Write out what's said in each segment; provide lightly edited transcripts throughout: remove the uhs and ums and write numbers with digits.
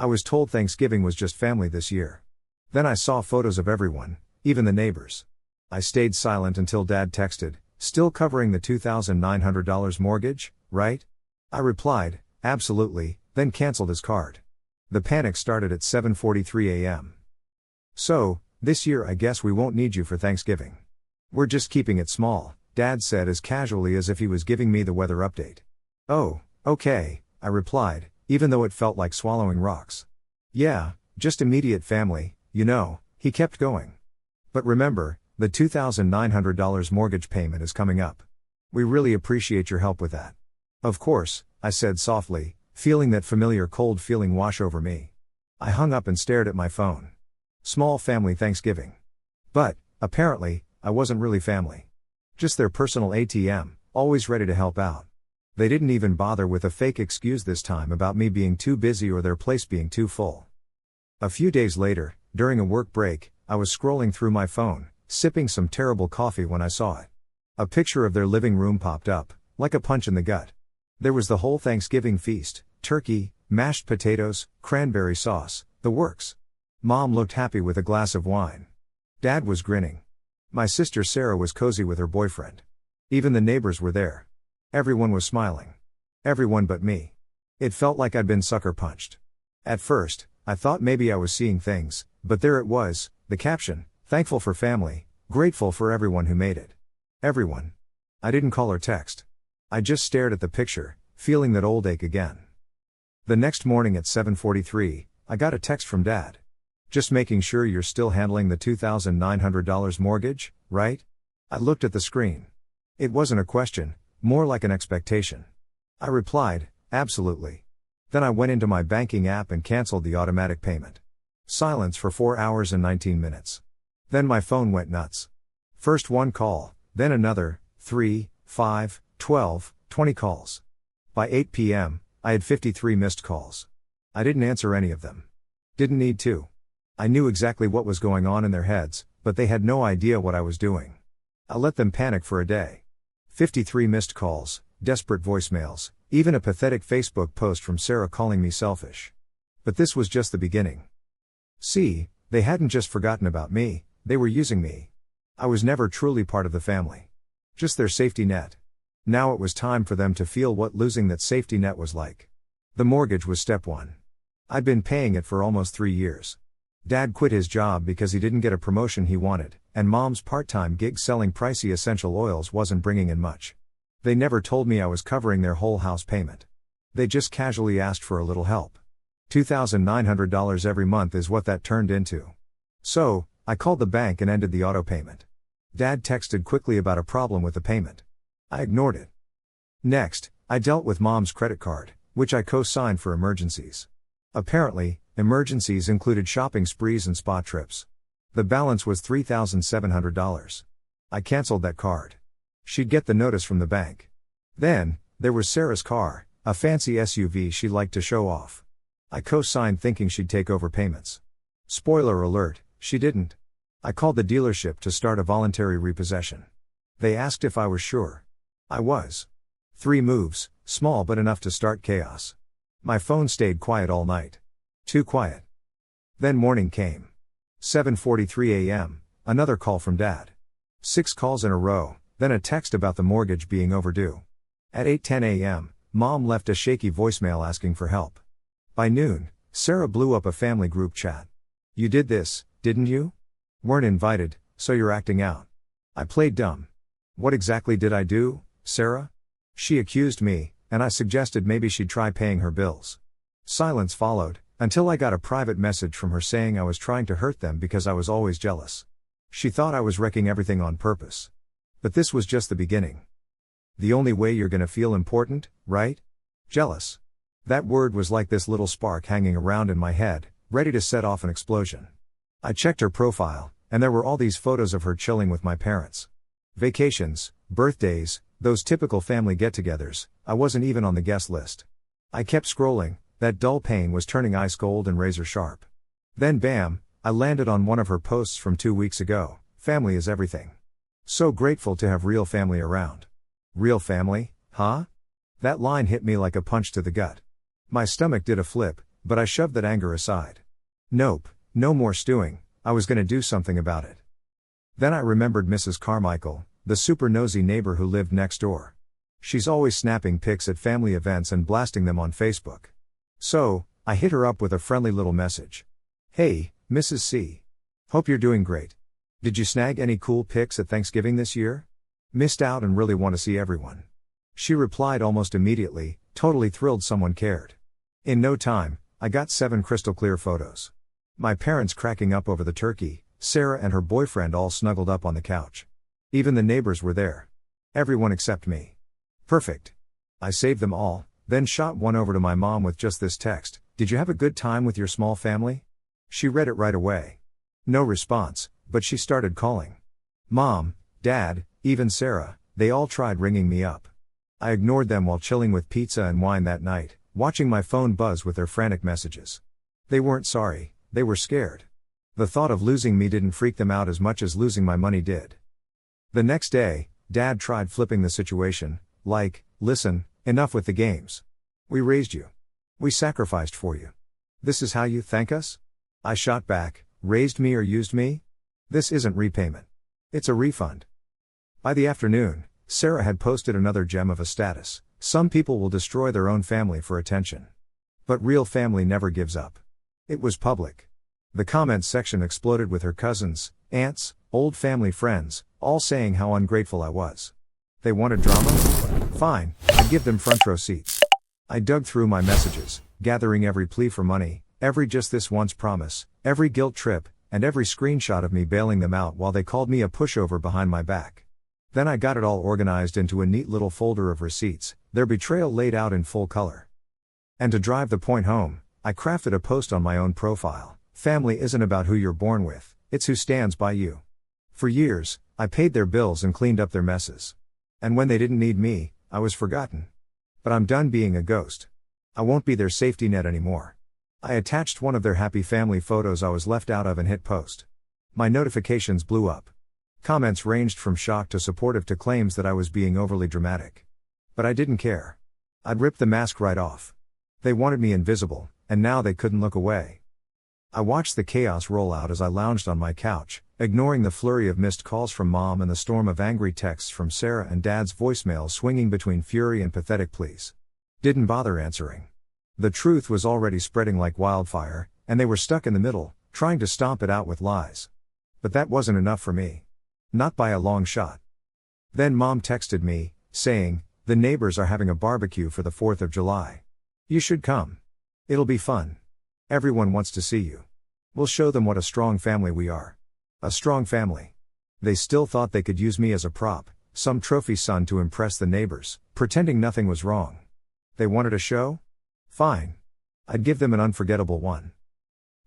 I was told Thanksgiving was just family this year. Then I saw photos of everyone, even the neighbors. I stayed silent until Dad texted, "Still covering the $2,900 mortgage, right?" I replied, "Absolutely," then canceled his card. The panic started at 7:43 a.m. "So, this year I guess we won't need you for Thanksgiving. We're just keeping it small," Dad said as casually as if he was giving me the weather update. "Oh, okay," I replied, even though it felt like swallowing rocks. "Yeah, just immediate family, you know," he kept going. "But remember, the $2,900 mortgage payment is coming up. We really appreciate your help with that." "Of course," I said softly, feeling that familiar cold feeling wash over me. I hung up and stared at my phone. Small family Thanksgiving. But, apparently, I wasn't really family. Just their personal ATM, always ready to help out. They didn't even bother with a fake excuse this time about me being too busy or their place being too full. A few days later, during a work break, I was scrolling through my phone, sipping some terrible coffee when I saw it. A picture of their living room popped up, like a punch in the gut. There was the whole Thanksgiving feast, turkey, mashed potatoes, cranberry sauce, the works. Mom looked happy with a glass of wine. Dad was grinning. My sister Sarah was cozy with her boyfriend. Even the neighbors were there. Everyone was smiling. Everyone but me. It felt like I'd been sucker punched. At first, I thought maybe I was seeing things, but there it was, the caption, "Thankful for family, grateful for everyone who made it." Everyone. I didn't call or text. I just stared at the picture, feeling that old ache again. The next morning at 7:43, I got a text from Dad. "Just making sure you're still handling the $2,900 mortgage, right?" I looked at the screen. It wasn't a question, more like an expectation. I replied, "Absolutely." Then I went into my banking app and canceled the automatic payment. Silence for 4 hours and 19 minutes. Then my phone went nuts. First one call, then another, 3, 5, 12, 20 calls. By 8 p.m., I had 53 missed calls. I didn't answer any of them. Didn't need to. I knew exactly what was going on in their heads, but they had no idea what I was doing. I let them panic for a day. 53 missed calls, desperate voicemails, even a pathetic Facebook post from Sarah calling me selfish. But this was just the beginning. See, they hadn't just forgotten about me, they were using me. I was never truly part of the family. Just their safety net. Now it was time for them to feel what losing that safety net was like. The mortgage was step one. I'd been paying it for almost 3 years. Dad quit his job because he didn't get a promotion he wanted, and Mom's part-time gig selling pricey essential oils wasn't bringing in much. They never told me I was covering their whole house payment. They just casually asked for a little help. $2,900 every month is what that turned into. So, I called the bank and ended the auto payment. Dad texted quickly about a problem with the payment. I ignored it. Next, I dealt with Mom's credit card, which I co-signed for emergencies. Apparently, emergencies included shopping sprees and spa trips. The balance was $3,700. I canceled that card. She'd get the notice from the bank. Then, there was Sarah's car, a fancy SUV she liked to show off. I co-signed thinking she'd take over payments. Spoiler alert, she didn't. I called the dealership to start a voluntary repossession. They asked if I was sure. I was. 3 moves, small but enough to start chaos. My phone stayed quiet all night. Too quiet. Then morning came. 7:43 a.m., another call from Dad. 6 calls in a row, then a text about the mortgage being overdue. At 8:10 a.m., Mom left a shaky voicemail asking for help. By noon, Sarah blew up a family group chat. "You did this, didn't you? Weren't invited, so you're acting out." I played dumb. "What exactly did I do, Sarah?" She accused me, and I suggested maybe she'd try paying her bills. Silence followed, until I got a private message from her saying I was trying to hurt them because I was always jealous. She thought I was wrecking everything on purpose. But this was just the beginning. The only way you're gonna feel important, right? Jealous. That word was like this little spark hanging around in my head, ready to set off an explosion. I checked her profile, and there were all these photos of her chilling with my parents. Vacations, birthdays, those typical family get-togethers. I wasn't even on the guest list. I kept scrolling, that dull pain was turning ice cold and razor sharp. Then bam, I landed on one of her posts from 2 weeks ago, "Family is everything. So grateful to have real family around." Real family, huh? That line hit me like a punch to the gut. My stomach did a flip, but I shoved that anger aside. Nope, no more stewing, I was gonna do something about it. Then I remembered Mrs. Carmichael, the super nosy neighbor who lived next door. She's always snapping pics at family events and blasting them on Facebook. So, I hit her up with a friendly little message. Hey, Mrs. C. Hope you're doing great. Did you snag any cool pics at Thanksgiving this year? Missed out and really want to see everyone. She replied almost immediately, totally thrilled someone cared. In no time, I got 7 crystal clear photos. My parents cracking up over the turkey, Sarah and her boyfriend all snuggled up on the couch. Even the neighbors were there. Everyone except me. Perfect. I saved them all, then shot one over to my mom with just this text: "Did you have a good time with your small family?" She read it right away. No response, but she started calling. Mom, Dad, even Sarah, they all tried ringing me up. I ignored them while chilling with pizza and wine that night, watching my phone buzz with their frantic messages. They weren't sorry, they were scared. The thought of losing me didn't freak them out as much as losing my money did. The next day, Dad tried flipping the situation, like, "Listen, enough with the games. We raised you. We sacrificed for you. This is how you thank us?" I shot back, "Raised me or used me? This isn't repayment. It's a refund." By the afternoon, Sarah had posted another gem of a status: "Some people will destroy their own family for attention. But real family never gives up." It was public. The comments section exploded with her cousins, aunts, old family friends, all saying how ungrateful I was. They wanted drama? Fine, I'd give them front row seats. I dug through my messages, gathering every plea for money, every just this once promise, every guilt trip, and every screenshot of me bailing them out while they called me a pushover behind my back. Then I got it all organized into a neat little folder of receipts, their betrayal laid out in full color. And to drive the point home, I crafted a post on my own profile: "Family isn't about who you're born with, it's who stands by you." For years, I paid their bills and cleaned up their messes. And when they didn't need me, I was forgotten. But I'm done being a ghost. I won't be their safety net anymore. I attached one of their happy family photos I was left out of and hit post. My notifications blew up. Comments ranged from shock to supportive to claims that I was being overly dramatic. But I didn't care. I'd ripped the mask right off. They wanted me invisible, and now they couldn't look away. I watched the chaos roll out as I lounged on my couch, ignoring the flurry of missed calls from Mom and the storm of angry texts from Sarah and Dad's voicemails swinging between fury and pathetic pleas. Didn't bother answering. The truth was already spreading like wildfire, and they were stuck in the middle, trying to stomp it out with lies. But that wasn't enough for me. Not by a long shot. Then Mom texted me, saying, "The neighbors are having a barbecue for the 4th of July. You should come. It'll be fun. Everyone wants to see you. We'll show them what a strong family we are." A strong family. They still thought they could use me as a prop, some trophy son to impress the neighbors, pretending nothing was wrong. They wanted a show? Fine. I'd give them an unforgettable one.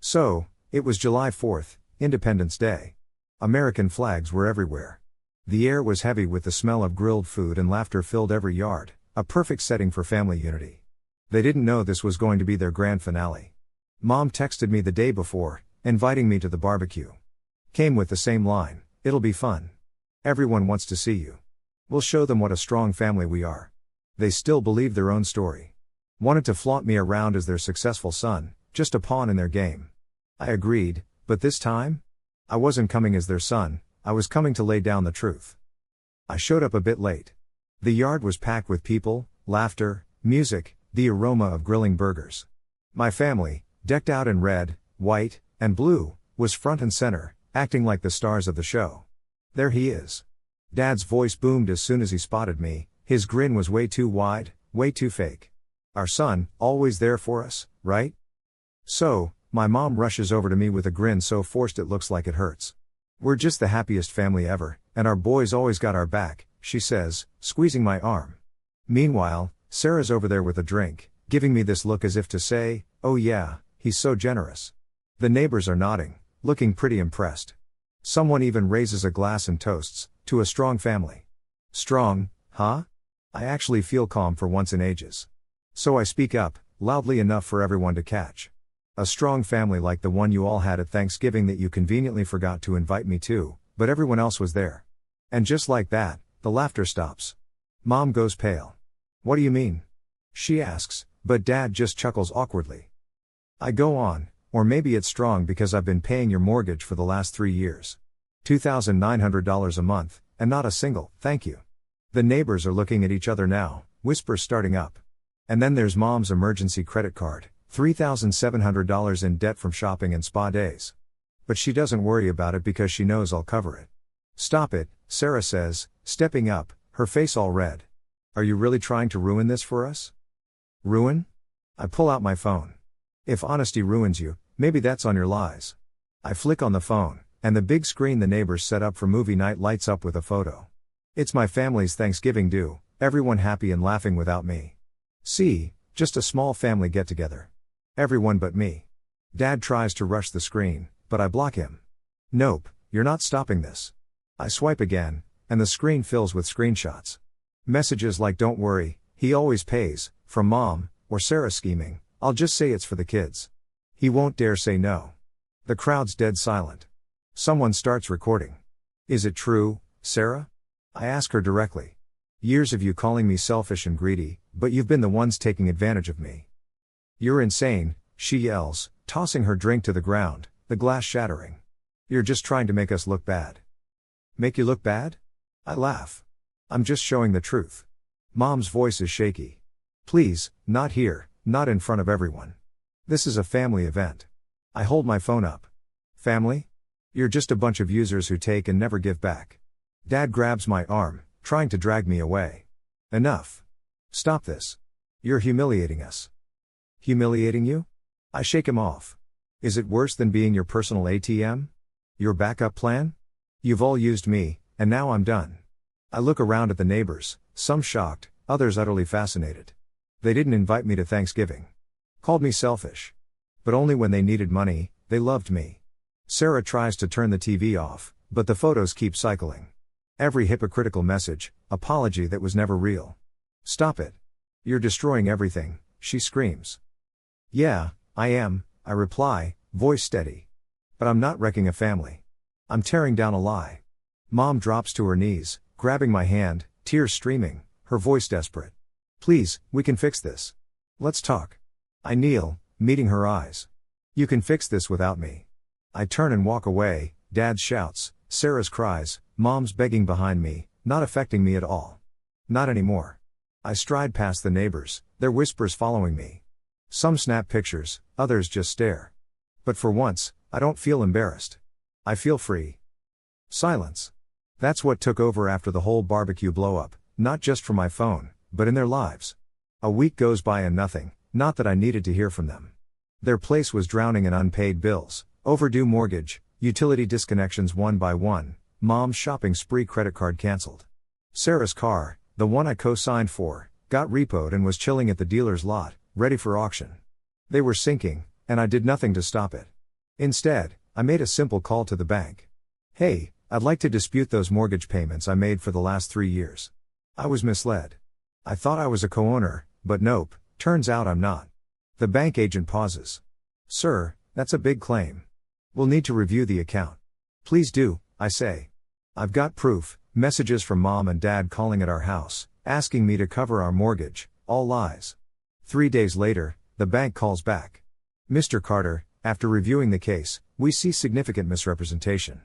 So, it was July 4th, Independence Day. American flags were everywhere. The air was heavy with the smell of grilled food and laughter filled every yard, a perfect setting for family unity. They didn't know this was going to be their grand finale. Mom texted me the day before, inviting me to the barbecue. Came with the same line: "It'll be fun. Everyone wants to see you. We'll show them what a strong family we are." They still believed their own story. Wanted to flaunt me around as their successful son, just a pawn in their game. I agreed, but this time? I wasn't coming as their son, I was coming to lay down the truth. I showed up a bit late. The yard was packed with people, laughter, music, the aroma of grilling burgers. My family, decked out in red, white, and blue, was front and center, acting like the stars of the show. There he is. Dad's voice boomed as soon as he spotted me, his grin was way too wide, way too fake. "Our son, always there for us, right?" So, my mom rushes over to me with a grin so forced it looks like it hurts. "We're just the happiest family ever, and our boys always got our back," she says, squeezing my arm. Meanwhile, Sarah's over there with a drink, giving me this look as if to say, "Oh yeah, he's so generous." The neighbors are nodding, looking pretty impressed. Someone even raises a glass and toasts, "To a strong family." Strong, huh? I actually feel calm for once in ages. So I speak up, loudly enough for everyone to catch. "A strong family like the one you all had at Thanksgiving that you conveniently forgot to invite me to, but everyone else was there." And just like that, the laughter stops. Mom goes pale. "What do you mean?" she asks, but Dad just chuckles awkwardly. I go on, or maybe it's strong because I've been paying your mortgage for the last 3 years. $2,900 a month, and not a single, thank you. The neighbors are looking at each other now, whispers starting up. And then there's mom's emergency credit card, $3,700 in debt from shopping and spa days. But she doesn't worry about it because she knows I'll cover it. Stop it, Sarah says, stepping up, her face all red. Are you really trying to ruin this for us? Ruin? I pull out my phone. If honesty ruins you, maybe that's on your lies. I flick on the phone, and the big screen the neighbors set up for movie night lights up with a photo. It's my family's Thanksgiving do, everyone happy and laughing without me. See, just a small family get-together. Everyone but me. Dad tries to rush the screen, but I block him. Nope, you're not stopping this. I swipe again, and the screen fills with screenshots. Messages like "Don't worry, he always pays," from Mom, or Sarah scheming, "I'll just say it's for the kids. He won't dare say no." The crowd's dead silent. Someone starts recording. Is it true, Sarah? I ask her directly. Years of you calling me selfish and greedy, but you've been the ones taking advantage of me. You're insane, she yells, tossing her drink to the ground, the glass shattering. You're just trying to make us look bad. Make you look bad? I laugh. I'm just showing the truth. Mom's voice is shaky. Please, not here, not in front of everyone. This is a family event. I hold my phone up. Family? You're just a bunch of users who take and never give back. Dad grabs my arm, trying to drag me away. Enough. Stop this. You're humiliating us. Humiliating you? I shake him off. Is it worse than being your personal ATM? Your backup plan? You've all used me, and now I'm done. I look around at the neighbors, some shocked, others utterly fascinated. They didn't invite me to Thanksgiving. Called me selfish. But only when they needed money, they loved me. Sarah tries to turn the TV off, but the photos keep cycling. Every hypocritical message, apology that was never real. Stop it. You're destroying everything, she screams. Yeah, I am, I reply, voice steady. But I'm not wrecking a family. I'm tearing down a lie. Mom drops to her knees, grabbing my hand, tears streaming, her voice desperate. Please, we can fix this. Let's talk. I kneel, meeting her eyes. You can fix this without me. I turn and walk away, Dad's shouts, Sarah's cries, Mom's begging behind me, not affecting me at all. Not anymore. I stride past the neighbors, their whispers following me. Some snap pictures, others just stare. But for once, I don't feel embarrassed. I feel free. Silence. That's what took over after the whole barbecue blow-up, not just for my phone, but in their lives. A week goes by and nothing, not that I needed to hear from them. Their place was drowning in unpaid bills, overdue mortgage, utility disconnections one by one, Mom's shopping spree credit card cancelled. Sarah's car, the one I co-signed for, got repoed and was chilling at the dealer's lot, ready for auction. They were sinking, and I did nothing to stop it. Instead, I made a simple call to the bank. Hey, I'd like to dispute those mortgage payments I made for the last 3 years. I was misled. I thought I was a co-owner, but nope, turns out I'm not. The bank agent pauses. Sir, that's a big claim. We'll need to review the account. Please do, I say. I've got proof, messages from Mom and Dad calling at our house, asking me to cover our mortgage, all lies. 3 days later, the bank calls back. Mr. Carter, after reviewing the case, we see significant misrepresentation.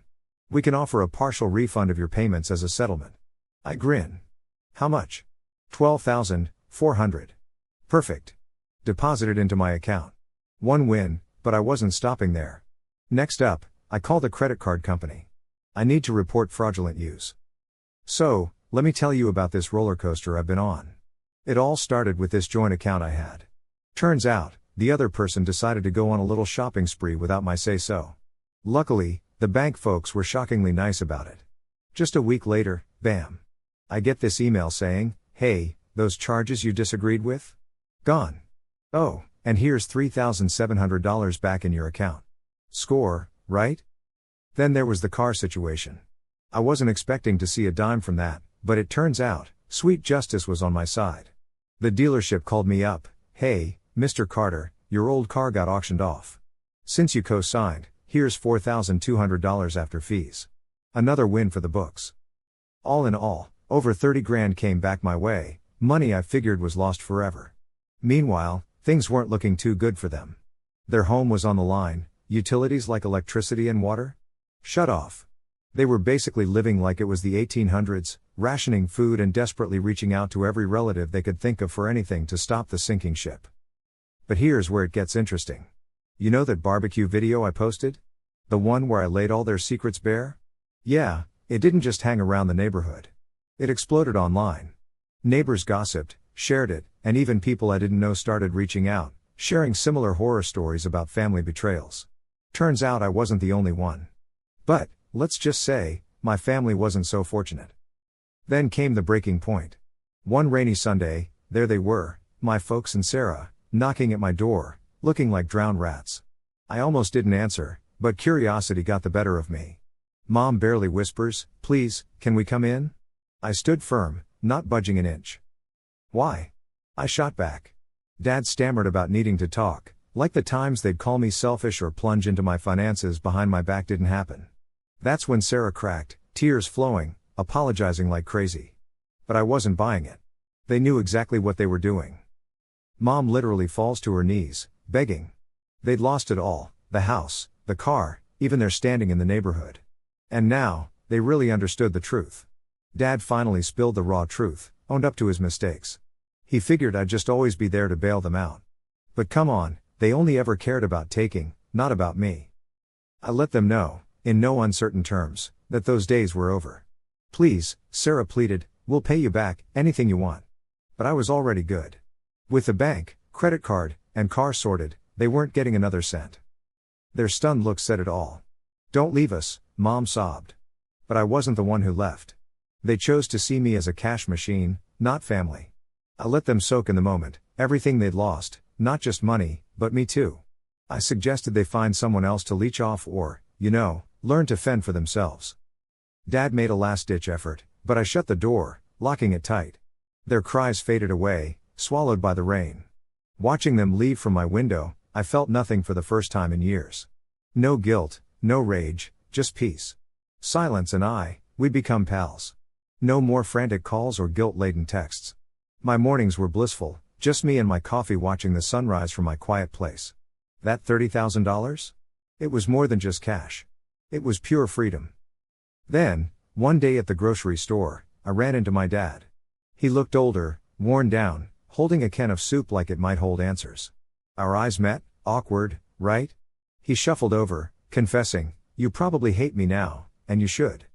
We can offer a partial refund of your payments as a settlement. I grin. How much? $12,400. Perfect. Deposited into my account. One win, but I wasn't stopping there. Next up, I call the credit card company. I need to report fraudulent use. So, let me tell you about this roller coaster I've been on. It all started with this joint account I had. Turns out, the other person decided to go on a little shopping spree without my say-so. Luckily, the bank folks were shockingly nice about it. Just a week later, bam. I get this email saying, hey, those charges you disagreed with? Gone. Oh, and here's $3,700 back in your account. Score, right? Then there was the car situation. I wasn't expecting to see a dime from that, but it turns out, sweet justice was on my side. The dealership called me up, hey, Mr. Carter, your old car got auctioned off. Since you co-signed, here's $4,200 after fees. Another win for the books. All in all, over 30 grand came back my way, money I figured was lost forever. Meanwhile, things weren't looking too good for them. Their home was on the line, utilities like electricity and water shut off. They were basically living like it was the 1800s, rationing food and desperately reaching out to every relative they could think of for anything to stop the sinking ship. But here's where it gets interesting. You know that barbecue video I posted? The one where I laid all their secrets bare? Yeah, it didn't just hang around the neighborhood. It exploded online. Neighbors gossiped, shared it, and even people I didn't know started reaching out, sharing similar horror stories about family betrayals. Turns out I wasn't the only one. But, let's just say, my family wasn't so fortunate. Then came the breaking point. One rainy Sunday, there they were, my folks and Sarah, knocking at my door, looking like drowned rats. I almost didn't answer, but curiosity got the better of me. Mom barely whispers, "Please, can we come in?" I stood firm, not budging an inch. "Why?" I shot back. Dad stammered about needing to talk, like the times they'd call me selfish or plunge into my finances behind my back didn't happen. That's when Sarah cracked, tears flowing, apologizing like crazy. But I wasn't buying it. They knew exactly what they were doing. Mom literally falls to her knees, begging. They'd lost it all, the house, the car, even their standing in the neighborhood. And now, they really understood the truth. Dad finally spilled the raw truth, owned up to his mistakes. He figured I'd just always be there to bail them out. But come on, they only ever cared about taking, not about me. I let them know, in no uncertain terms, that those days were over. "Please," Sarah pleaded, "we'll pay you back, anything you want." But I was already good. With the bank, credit card, and car sorted, they weren't getting another cent. Their stunned look said it all. "Don't leave us," Mom sobbed. But I wasn't the one who left. They chose to see me as a cash machine, not family. I let them soak in the moment, everything they'd lost, not just money, but me too. I suggested they find someone else to leech off or, learn to fend for themselves. Dad made a last-ditch effort, but I shut the door, locking it tight. Their cries faded away, swallowed by the rain. Watching them leave from my window, I felt nothing for the first time in years. No guilt, no rage, just peace. Silence and we'd become pals. No more frantic calls or guilt-laden texts. My mornings were blissful, just me and my coffee watching the sunrise from my quiet place. That $30,000? It was more than just cash. It was pure freedom. Then, one day at the grocery store, I ran into my dad. He looked older, worn down, holding a can of soup like it might hold answers. Our eyes met, awkward, right? He shuffled over, confessing, "You probably hate me now, and you should.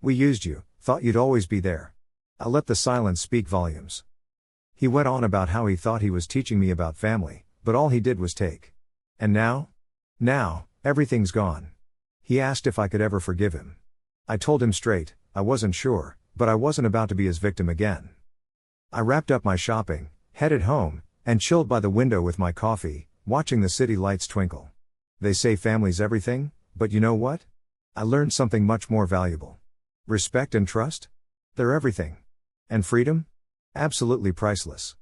We used you, thought you'd always be there." I let the silence speak volumes. He went on about how he thought he was teaching me about family, but all he did was take. And now? Now, everything's gone. He asked if I could ever forgive him. I told him straight, I wasn't sure, but I wasn't about to be his victim again. I wrapped up my shopping, headed home, and chilled by the window with my coffee, watching the city lights twinkle. They say family's everything, but you know what? I learned something much more valuable. Respect and trust? They're everything. And freedom? Absolutely priceless.